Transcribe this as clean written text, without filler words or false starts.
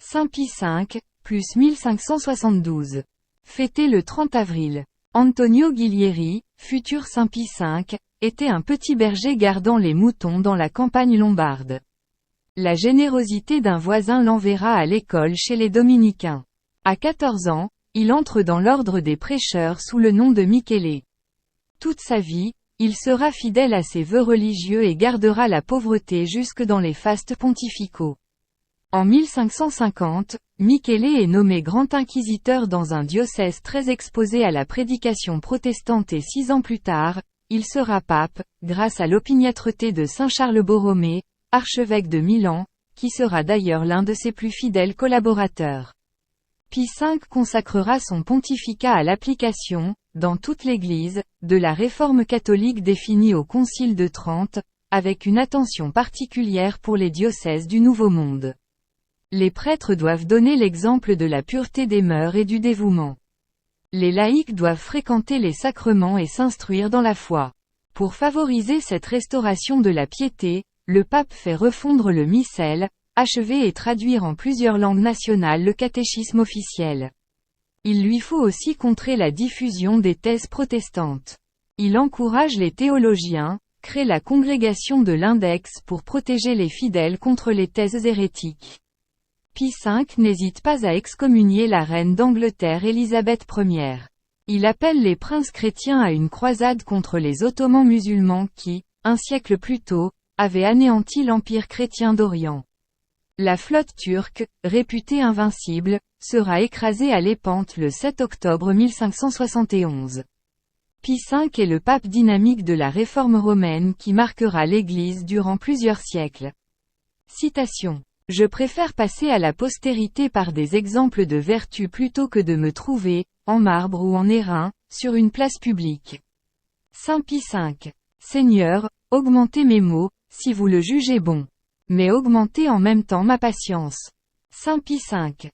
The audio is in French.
Saint Pie V, plus 1572. Fêté le 30 avril. Antonio Guilieri, futur Saint Pie V, était un petit berger gardant les moutons dans la campagne lombarde. La générosité d'un voisin l'enverra à l'école chez les dominicains. À 14 ans, il entre dans l'ordre des prêcheurs sous le nom de Michele. Toute sa vie, il sera fidèle à ses vœux religieux et gardera la pauvreté jusque dans les fastes pontificaux. En 1550, Michele est nommé grand inquisiteur dans un diocèse très exposé à la prédication protestante et 6 ans plus tard, il sera pape, grâce à l'opiniâtreté de saint Charles Borromée, archevêque de Milan, qui sera d'ailleurs l'un de ses plus fidèles collaborateurs. Pie V consacrera son pontificat à l'application, dans toute l'Église, de la réforme catholique définie au Concile de Trente, avec une attention particulière pour les diocèses du Nouveau Monde. Les prêtres doivent donner l'exemple de la pureté des mœurs et du dévouement. Les laïcs doivent fréquenter les sacrements et s'instruire dans la foi. Pour favoriser cette restauration de la piété, le pape fait refondre le missel, achever et traduire en plusieurs langues nationales le catéchisme officiel. Il lui faut aussi contrer la diffusion des thèses protestantes. Il encourage les théologiens, crée la congrégation de l'Index pour protéger les fidèles contre les thèses hérétiques. Pie V n'hésite pas à excommunier la reine d'Angleterre Élisabeth Ier. Il appelle les princes chrétiens à une croisade contre les Ottomans musulmans qui, un siècle plus tôt, avaient anéanti l'empire chrétien d'Orient. La flotte turque, réputée invincible, sera écrasée à Lépante le 7 octobre 1571. Pie V est le pape dynamique de la réforme romaine qui marquera l'Église durant plusieurs siècles. Citation. Je préfère passer à la postérité par des exemples de vertu plutôt que de me trouver, en marbre ou en airain, sur une place publique. Saint Pie V. Seigneur, augmentez mes maux, si vous le jugez bon. Mais augmentez en même temps ma patience. Saint Pie V.